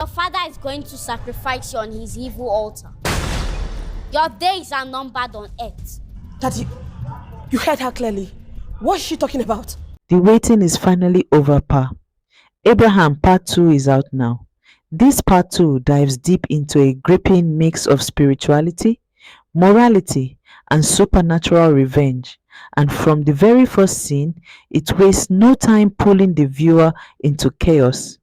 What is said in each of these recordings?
Your father is going to sacrifice you on his evil altar. Your days are numbered on earth. Daddy, you heard her clearly. What is she talking about? The waiting is finally over, Pa. Abraham Part 2 is out now. This Part 2 dives deep into a gripping mix of spirituality, morality, and supernatural revenge. And from the very first scene, it wastes no time pulling the viewer into chaos.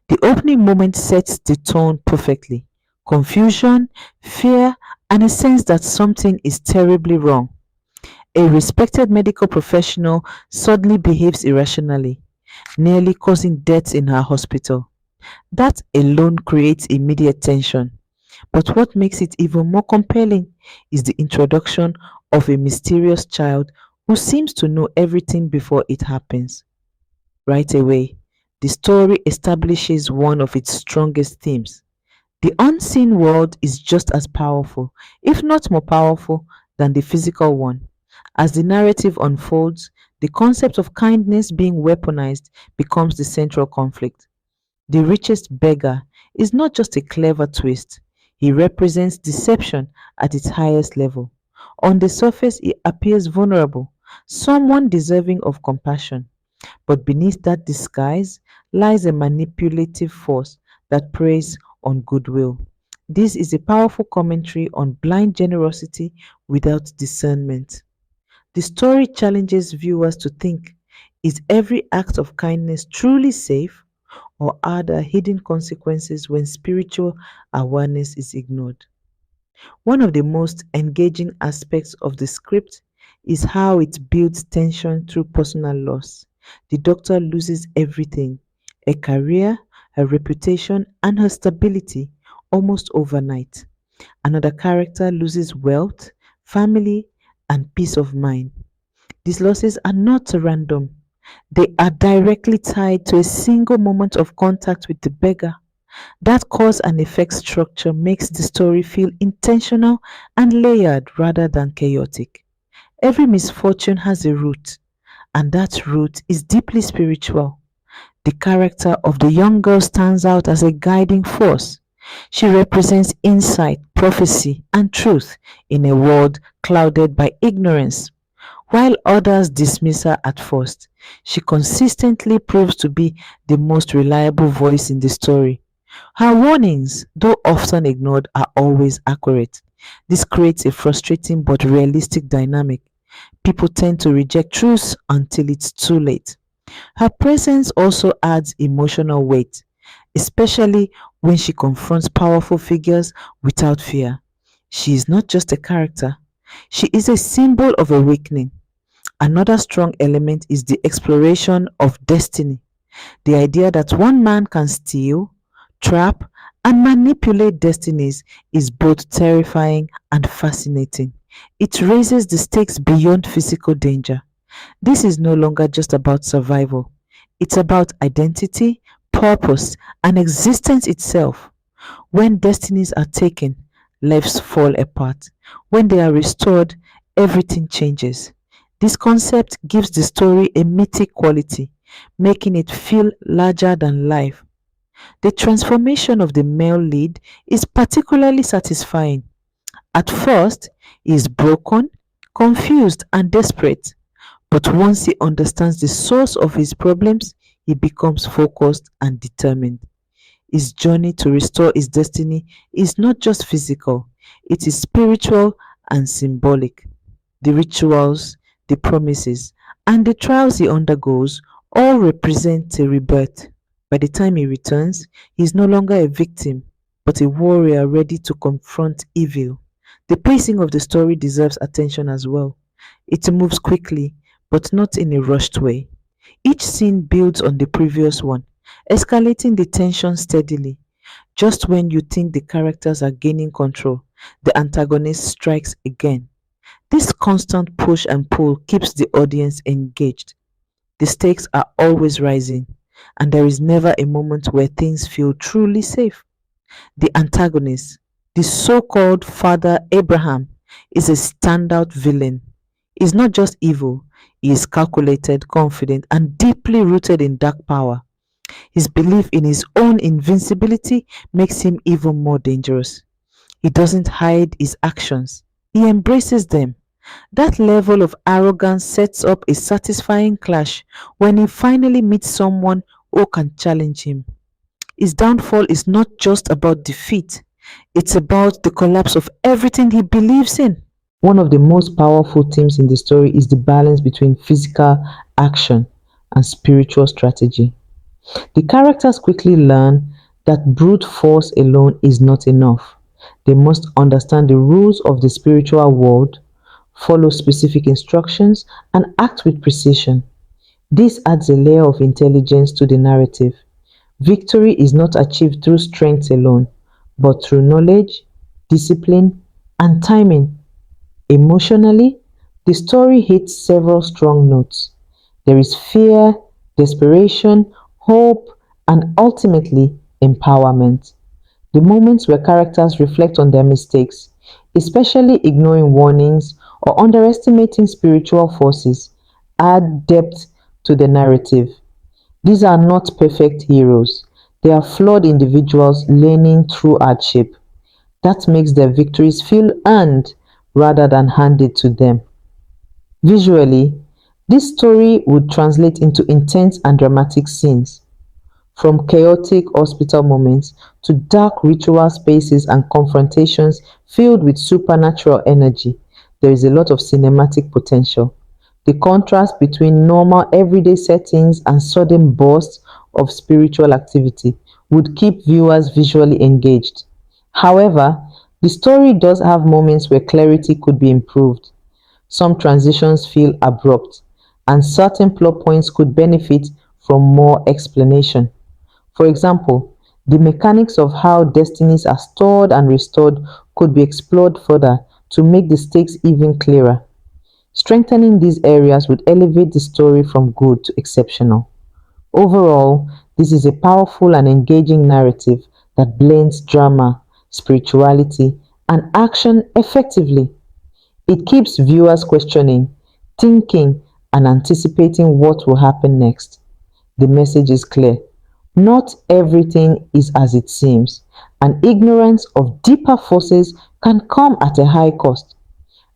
The opening moment sets the tone perfectly. Confusion, fear, and a sense that something is terribly wrong. A respected medical professional suddenly behaves irrationally, nearly causing deaths in her hospital. That alone creates immediate tension. But what makes it even more compelling is the introduction of a mysterious child who seems to know everything before it happens. Right away, the story establishes one of its strongest themes. The unseen world is just as powerful, if not more powerful, than the physical one. As the narrative unfolds, the concept of kindness being weaponized becomes the central conflict. The richest beggar is not just a clever twist, he represents deception at its highest level. On the surface, he appears vulnerable, someone deserving of compassion. But beneath that disguise lies a manipulative force that preys on goodwill. This is a powerful commentary on blind generosity without discernment. The story challenges viewers to think, is every act of kindness truly safe, or are there hidden consequences when spiritual awareness is ignored? One of the most engaging aspects of the script is how it builds tension through personal loss. The doctor loses everything, a career, her reputation, and her stability almost overnight. Another character loses wealth, family, and peace of mind. These losses are not random. They are directly tied to a single moment of contact with the beggar. That cause and effect structure makes the story feel intentional and layered rather than chaotic. Every misfortune has a root, and that root is deeply spiritual. The character of the young girl stands out as a guiding force. She represents insight, prophecy, and truth in a world clouded by ignorance. While others dismiss her at first, she consistently proves to be the most reliable voice in the story. Her warnings, though often ignored, are always accurate. This creates a frustrating but realistic dynamic. People tend to reject truths until it's too late. Her presence also adds emotional weight, especially when she confronts powerful figures without fear. She is not just a character, she is a symbol of awakening. Another strong element is the exploration of destiny. The idea that one man can steal, trap, and manipulate destinies is both terrifying and fascinating. It raises the stakes beyond physical danger. This is no longer just about survival. It's about identity, purpose, and existence itself. When destinies are taken, lives fall apart. When they are restored, everything changes. This concept gives the story a mythic quality, making it feel larger than life. The transformation of the male lead is particularly satisfying. At first, he is broken, confused, and desperate. But once he understands the source of his problems, he becomes focused and determined. His journey to restore his destiny is not just physical, it is spiritual and symbolic. The rituals, the promises, and the trials he undergoes all represent a rebirth. By the time he returns, he is no longer a victim, but a warrior ready to confront evil. The pacing of the story deserves attention as well. It moves quickly, but not in a rushed way. Each scene builds on the previous one, escalating the tension steadily. Just when you think the characters are gaining control, the antagonist strikes again. This constant push and pull keeps the audience engaged. The stakes are always rising, and there is never a moment where things feel truly safe. The antagonist, the so-called Father Abraham, is a standout villain. He is not just evil, he is calculated, confident, and deeply rooted in dark power. His belief in his own invincibility makes him even more dangerous. He doesn't hide his actions, he embraces them. That level of arrogance sets up a satisfying clash when he finally meets someone who can challenge him. His downfall is not just about defeat, it's about the collapse of everything he believes in. One of the most powerful themes in the story is the balance between physical action and spiritual strategy. The characters quickly learn that brute force alone is not enough. They must understand the rules of the spiritual world, follow specific instructions, and act with precision. This adds a layer of intelligence to the narrative. Victory is not achieved through strength alone, but through knowledge, discipline, and timing. Emotionally, the story hits several strong notes. There is fear, desperation, hope, and ultimately empowerment. The moments where characters reflect on their mistakes, especially ignoring warnings or underestimating spiritual forces, add depth to the narrative. These are not perfect heroes, they are flawed individuals learning through hardship. That makes their victories feel earned rather than handed to them. Visually, this story would translate into intense and dramatic scenes, from chaotic hospital moments to dark ritual spaces and confrontations filled with supernatural energy. There is a lot of cinematic potential. The contrast between normal everyday settings and sudden bursts of spiritual activity would keep viewers visually engaged. However, the story does have moments where clarity could be improved. Some transitions feel abrupt, and certain plot points could benefit from more explanation. For example, the mechanics of how destinies are stored and restored could be explored further to make the stakes even clearer. Strengthening these areas would elevate the story from good to exceptional. Overall, this is a powerful and engaging narrative that blends drama, spirituality, and action effectively. It keeps viewers questioning, thinking, and anticipating what will happen next. The message is clear. Not everything is as it seems, and ignorance of deeper forces can come at a high cost.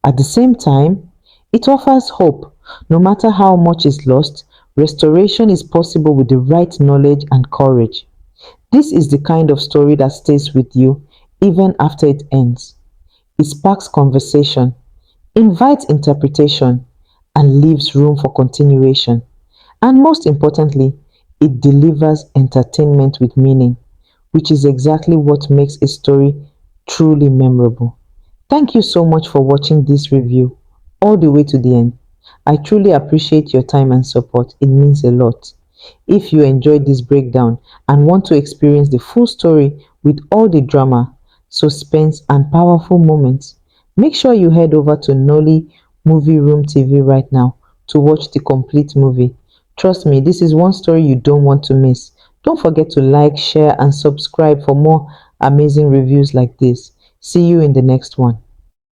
At the same time, it offers hope. No matter how much is lost, restoration is possible with the right knowledge and courage. This is the kind of story that stays with you even after it ends. It sparks conversation, invites interpretation, and leaves room for continuation. And most importantly, it delivers entertainment with meaning, which is exactly what makes a story truly memorable. Thank you so much for watching this review all the way to the end. I truly appreciate your time and support. It means a lot. If you enjoyed this breakdown and want to experience the full story with all the drama, suspense, and powerful moments, make sure you head over to Nolly Movie Room TV right now to watch the complete movie. Trust me, this is one story you don't want to miss. Don't forget to like, share, and subscribe for more amazing reviews like this. See you in the next one.